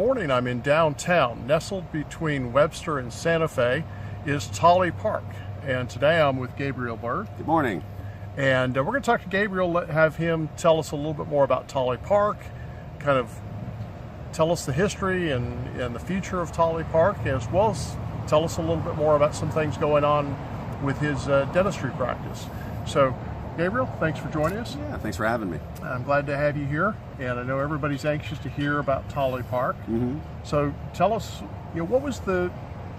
Morning, I'm in downtown. Nestled between Webster and Santa Fe is Tolley Park. And today I'm with Gabriel Bird. Good morning. And we're going to talk to Gabriel, have him tell us a little bit more about Tolley Park, kind of tell us the history and the future of Tolley Park, as well as tell us a little bit more about some things going on with his dentistry practice. So, Gabriel, thanks for joining us. Yeah, thanks for having me. I'm glad to have you here, and I know everybody's anxious to hear about Tolley Park. So tell us, what was the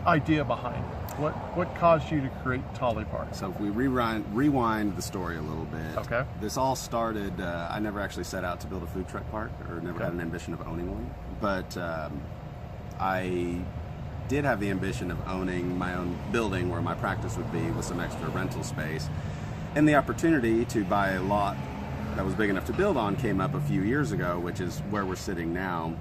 idea behind it? What caused you to create Tolley Park? So if we rewind the story a little bit, okay. This all started, I never actually set out to build a food truck park, or never had an ambition of owning one, but I did have the ambition of owning my own building where my practice would be with some extra rental space. And the opportunity to buy a lot that was big enough to build on came up a few years ago, which is where we're sitting now.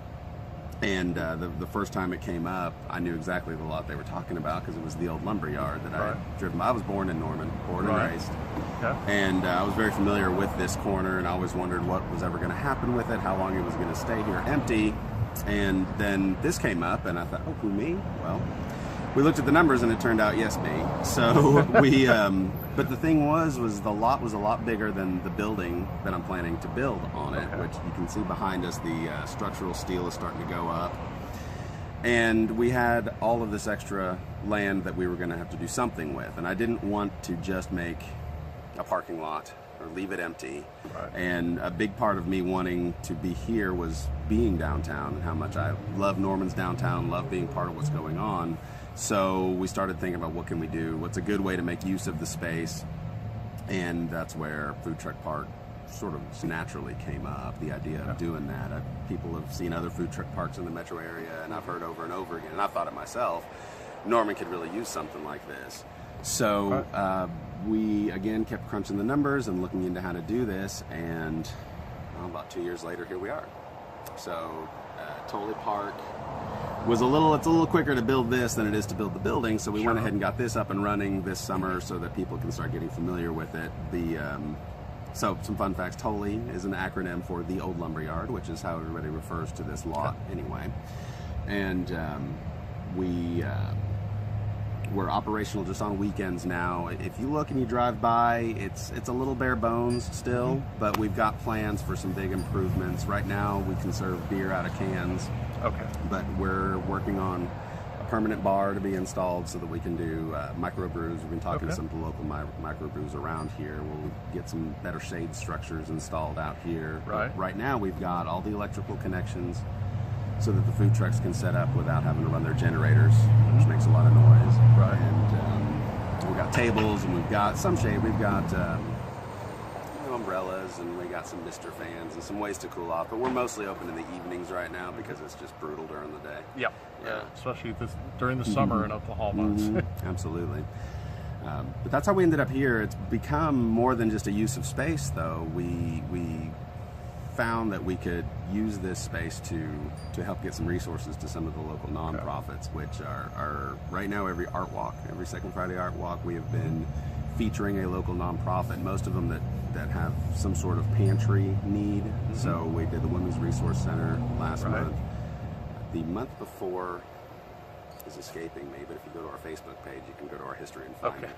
And the first time it came up, I knew exactly the lot they were talking about because it was the old lumber yard that I had driven by. I was born in Norman, born and raised. Okay. And I was very familiar with this corner, and I always wondered what was ever going to happen with it, how long it was going to stay here empty. And then this came up, and I thought, oh, who, me? Well, we looked at the numbers, and it turned out, yes, me. So we, but the thing was the lot was a lot bigger than the building that I'm planning to build on it, which you can see behind us, the structural steel is starting to go up. And we had all of this extra land that we were going to have to do something with. And I didn't want to just make a parking lot or leave it empty. And a big part of me wanting to be here was being downtown and how much I love Norman's downtown, love being part of what's going on. So we started thinking about what can we do, what's a good way to make use of the space, and that's where Food Truck Park sort of just naturally came up, the idea of doing that. People have seen other food truck parks in the metro area, and I've heard over and over again, and I've thought it myself, Norman could really use something like this. So we, again, kept crunching the numbers and looking into how to do this, and about 2 years later, here we are. So Tolley Park was it's a little quicker to build this than it is to build the building, so we went ahead and got this up and running this summer so that people can start getting familiar with it. So some fun facts, Toly is an acronym for the old lumber yard, which is how everybody refers to this lot anyway. And we're operational just on weekends now. If you look and you drive by, it's a little bare bones still, but we've got plans for some big improvements. Right now we can serve beer out of cans. Okay. But we're working on a permanent bar to be installed so that we can do microbrews. We've been talking to some of the local microbrews around here. We'll get some better shade structures installed out here. Right now we've got all the electrical connections so that the food trucks can set up without having to run their generators, which makes a lot of noise. And we've got tables, and we've got some shade. We've got umbrellas, and we got some mister fans and some ways to cool off. But we're mostly open in the evenings right now because it's just brutal during the day. Yeah. Especially during the summer in Oklahoma. Absolutely. But that's how we ended up here. It's become more than just a use of space, though. We found that we could use this space to help get some resources to some of the local nonprofits, which are right now every second Friday art walk, we have been featuring a local nonprofit, most of them that have some sort of pantry need. So we did the Women's Resource Center last month. The month before is escaping me, but if you go to our Facebook page, you can go to our history and find it.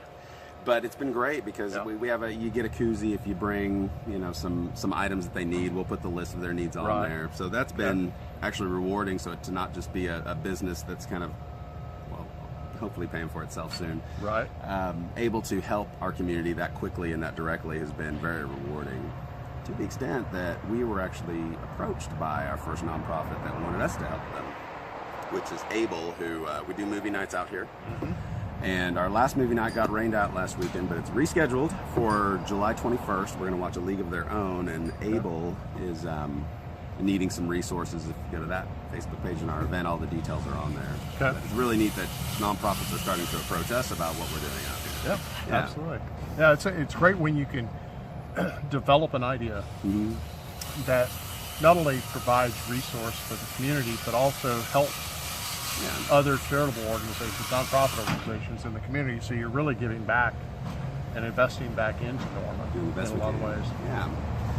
But it's been great because we have you get a koozie if you bring some items that they need. We'll put the list of their needs on there. So that's been actually rewarding. So to not just be a business that's kind of, well, hopefully paying for itself soon. Able to help our community that quickly and that directly has been very rewarding. To the extent that we were actually approached by our first nonprofit that wanted us to help them, which is Able, who we do movie nights out here. And our last movie night got rained out last weekend, but it's rescheduled for July 21st. We're going to watch A League of Their Own, and Able is needing some resources. If you go to that Facebook page in our event, all the details are on there. It's really neat that nonprofits are starting to approach us about what we're doing out here. Absolutely. Yeah, it's great when you can develop an idea that not only provides resource for the community, but also helps other charitable organizations, nonprofit organizations in the community. So you're really giving back and investing back into Norman in a lot of ways.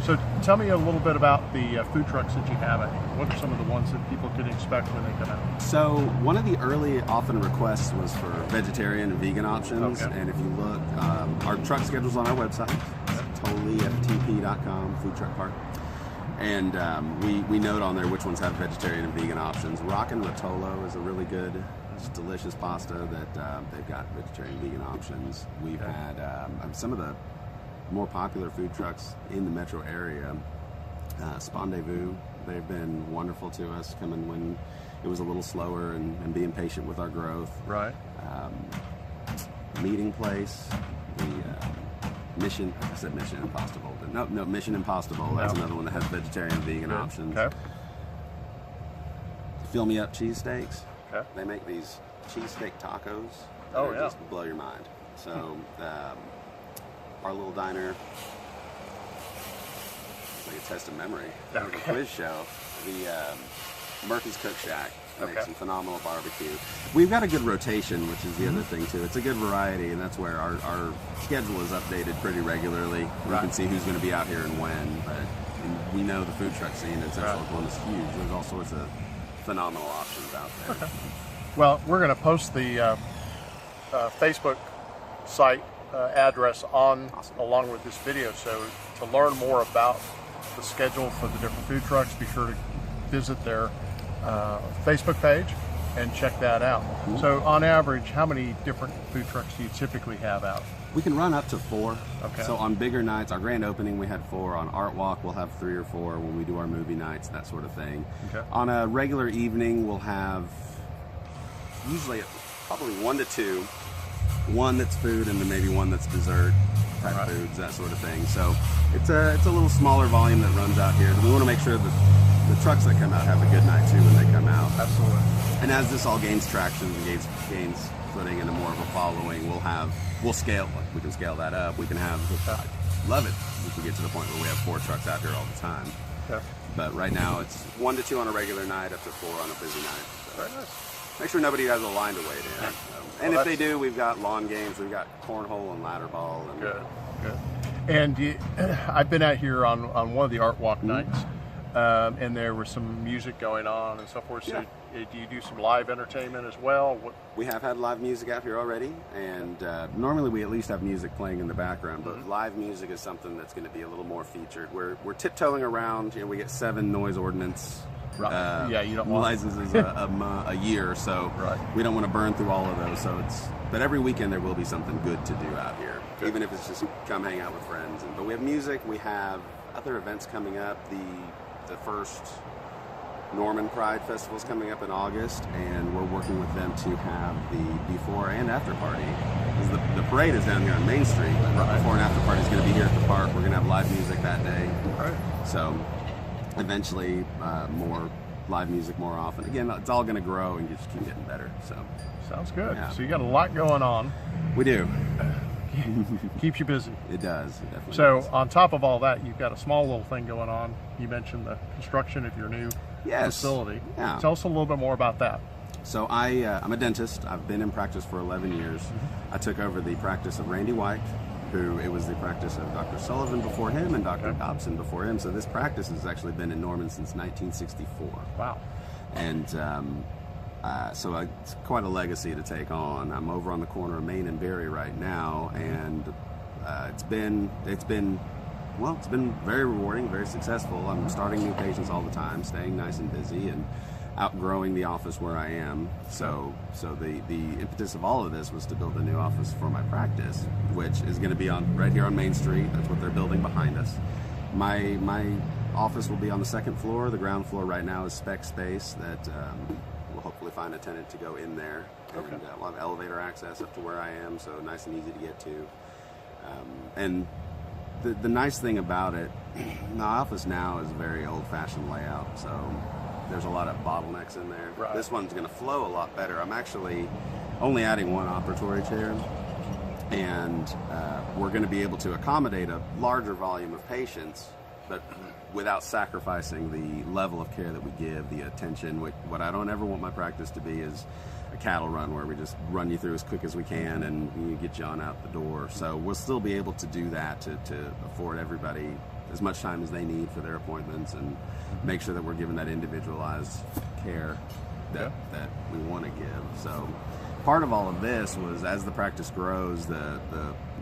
So tell me a little bit about the food trucks that you have out here. What are some of the ones that people can expect when they come out? So one of the early often requests was for vegetarian and vegan options. Okay. And if you look, our truck schedule's on our website, TolleyFTP.com, Food Truck Park. And we note on there which ones have vegetarian and vegan options. Rockin' Rotolo is a really good, it's delicious pasta that they've got vegetarian and vegan options. We've had some of the more popular food trucks in the metro area. Spondezvous, they've been wonderful to us, coming when it was a little slower and being patient with our growth. Right. Meeting Place, the Mission Impossible, but no, Mission Impossible. That's another one that has vegetarian and vegan options. Okay. Fill Me Up cheesesteaks. Okay. They make these cheesesteak tacos. Oh, that yeah. Just blow your mind. So, our little diner, it's like a test of memory. Okay. The quiz show, the Murphy's Cook Shack makes some phenomenal barbecue. We've got a good rotation, which is the other thing too. It's a good variety, and that's where our schedule is updated pretty regularly. We can see who's going to be out here and when, but we know the food truck scene in Central Oklahoma is huge. There's all sorts of phenomenal options out there. Okay. Well, we're going to post the Facebook site address on along with this video. So to learn more about the schedule for the different food trucks, be sure to visit their Facebook page and check that out. So on average, how many different food trucks do you typically have out? We can run up to 4. Okay. So on bigger nights, our grand opening, we had 4. On Art Walk, we'll have 3 or 4 when we do our movie nights, that sort of thing. Okay. On a regular evening, we'll have usually probably 1 to 2. One that's food and then maybe one that's dessert type foods, that sort of thing. So it's a little smaller volume that runs out here. We want to make sure that the trucks that come out have a good night too when they come out. Absolutely. And as this all gains traction and gains footing into more of a following, we'll scale. We can scale that up. We can have. I love it if we get to the point where we have 4 trucks out here all the time. Okay. But right now it's 1 to 2 on a regular night, up to 4 on a busy night. So Very nice. make sure nobody has a line to wait in. And if they do, we've got lawn games, we've got cornhole and ladder ball. And Good. And I've been out here on one of the Art Walk nights, and there was some music going on and so forth. So do you do some live entertainment as well? We have had live music out here already, and normally we at least have music playing in the background, but live music is something that's going to be a little more featured. We're tiptoeing around. We get 7 noise ordinance you don't want licenses a year, so we don't want to burn through all of those. So but every weekend there will be something good to do out here, even if it's just come hang out with friends. But we have music. We have other events coming up. The first Norman Pride Festival is coming up in August, and we're working with them to have the before and after party. Because the parade is down here on Main Street, but the before and after party is going to be here at the park. We're going to have live music that day. So eventually more live music more often. Again, it's all going to grow and just keep getting better. So sounds good. So you got a lot going on. We do. Keeps you busy. It does. It definitely does. On top of all that, you've got a small little thing going on. You mentioned the construction of your new facility. Yeah. Tell us a little bit more about that. So I'm a dentist. I've been in practice for 11 years. I took over the practice of Randy White, who it was the practice of Dr. Sullivan before him and Dr. Dobson before him. So this practice has actually been in Norman since 1964. Wow. And so it's quite a legacy to take on. I'm over on the corner of Main and Berry right now, and it's been very rewarding, very successful. I'm starting new patients all the time, staying nice and busy, and outgrowing the office where I am. So the impetus of all of this was to build a new office for my practice, which is going to be right here on Main Street. That's what they're building behind us. My office will be on the 2nd floor. The ground floor right now is spec space that we'll hopefully find a tenant to go in there. And we'll have elevator access up to where I am, so nice and easy to get to. And the nice thing about it, the office now is a very old-fashioned layout, so there's a lot of bottlenecks in there. This one's going to flow a lot better. I'm actually only adding 1 operatory chair, and we're going to be able to accommodate a larger volume of patients, but without sacrificing the level of care that we give, the attention. What I don't ever want my practice to be is a cattle run where we just run you through as quick as we can and you get you on out the door. So we'll still be able to do that to afford everybody as much time as they need for their appointments and make sure that we're giving that individualized care that we want to give. So part of all of this was, as the practice grows, the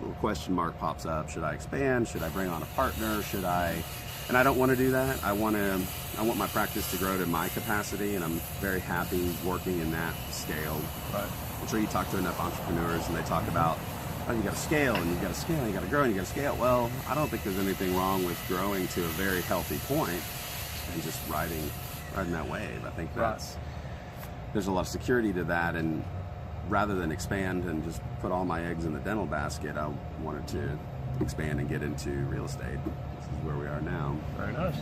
little question mark pops up. Should I expand? Should I bring on a partner? Should I? And I don't want to do that. I want my practice to grow to my capacity, and I'm very happy working in that scale. Right. I'm sure you talk to enough entrepreneurs and they talk about, oh, you got to scale and you got to scale and you got to grow and you got to scale. Well, I don't think there's anything that's with growing to a very healthy point and just riding that wave. I think there's a lot of security to that, and rather than expand and just put all my eggs in the dental basket, I wanted to expand and get into real estate. This is where we are now. Very nice.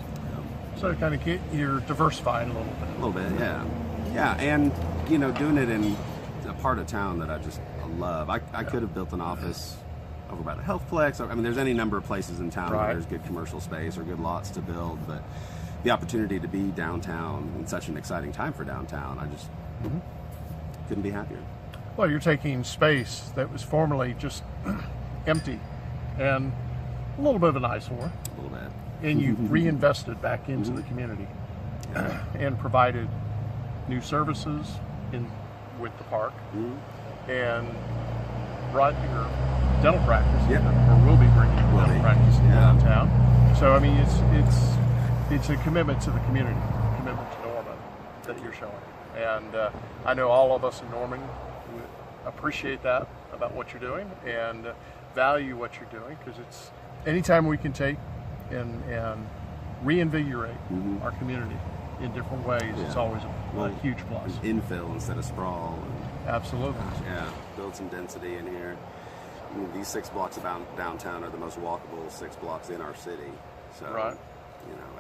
So kind of you're diversifying a little bit. A little bit, yeah. Yeah, and doing it in a part of town that I love. I could have built an office over by the Healthplex. I mean, there's any number of places in town where there's good commercial space or good lots to build, but the opportunity to be downtown in such an exciting time for downtown, I just couldn't be happier. Well, you're taking space that was formerly just empty and a little bit of an eyesore. A little bit. And you reinvested back into the community and provided new services with the park and brought your dental practice, or will be bringing your dental practice downtown. So, I mean, it's a commitment to the community, a commitment to Norman that you're showing. And I know all of us in Norman appreciate that about what you're doing and value what you're doing, because it's anytime we can take and reinvigorate our community in different ways, it's always a huge plus. Infill instead of sprawl. Absolutely. Yeah, build some density in here. I mean, these 6 blocks of downtown are the most walkable 6 blocks in our city. So,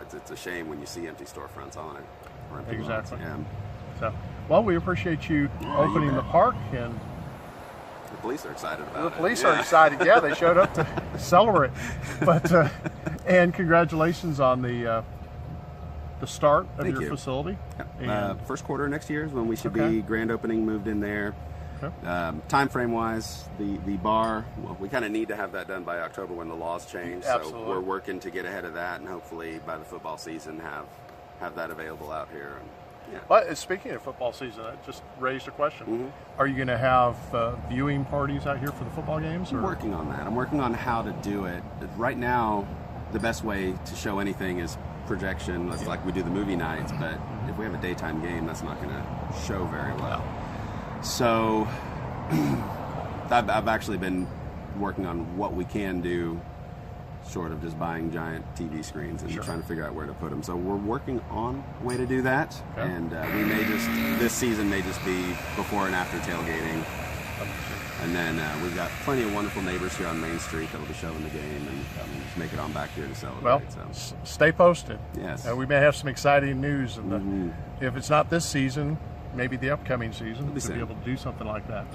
it's a shame when you see empty storefronts on it. Or empty lots. Yeah. So, well, we appreciate you opening the park, and the police are excited about it. The police are excited. Yeah, they showed up to celebrate. But and congratulations on the start of your facility. First quarter next year is when we should be grand opening, moved in there. Time frame wise, the bar, well, we kind of need to have that done by October when the laws change. Absolutely. So we're working to get ahead of that, and hopefully by the football season have that available out here. And, But speaking of football season, I just raised a question. Are you going to have viewing parties out here for the football games? I'm working on that. I'm working on how to do it. Right now, the best way to show anything is projection. It's like we do the movie nights, but if we have a daytime game, that's not going to show very well. So I've actually been working on what we can do short of just buying giant TV screens and trying to figure out where to put them. So we're working on a way to do that. And we may this season may just be before and after tailgating. And then we've got plenty of wonderful neighbors here on Main Street that will be showing the game and just make it on back here to celebrate. Well, stay posted. Yes. We may have some exciting news. And if it's not this season, maybe the upcoming season, to be able to do something like that.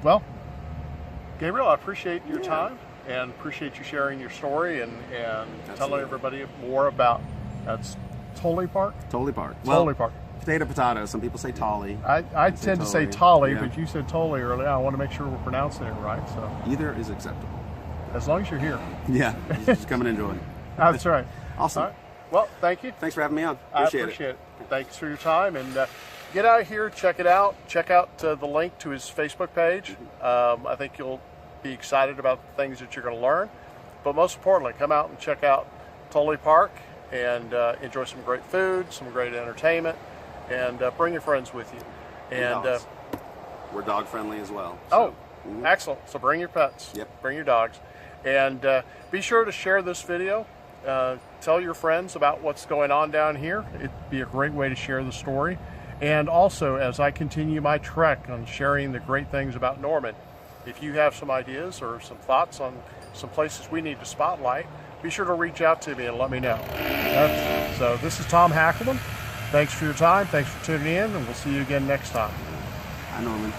Well, Gabriel, I appreciate your time and appreciate you sharing your story and telling everybody more about that's Tolley Park? Tolley Park. Tolley Park. Potato. Some people say Tolley. I tend to say Tolley, but you said Tolley earlier. I want to make sure we're pronouncing it right. So either is acceptable. As long as you're here. Yeah, just come and enjoy. That's right. Awesome. All right. Well, thank you. Thanks for having me on. I appreciate it. Thanks for your time. And get out here, check it out. Check out the link to his Facebook page. I think you'll be excited about the things that you're going to learn. But most importantly, come out and check out Tolley Park and enjoy some great food, some great entertainment, and bring your friends with you. And we're dog friendly as well. So. Excellent. So bring your pets. Yep. Bring your dogs. And be sure to share this video. Tell your friends about what's going on down here. It'd be a great way to share the story. And also, as I continue my trek on sharing the great things about Norman, if you have some ideas or some thoughts on some places we need to spotlight, be sure to reach out to me and let me know. So this is Tom Hackelman. Thanks for your time. Thanks for tuning in, and we'll see you again next time. Hi, Norman.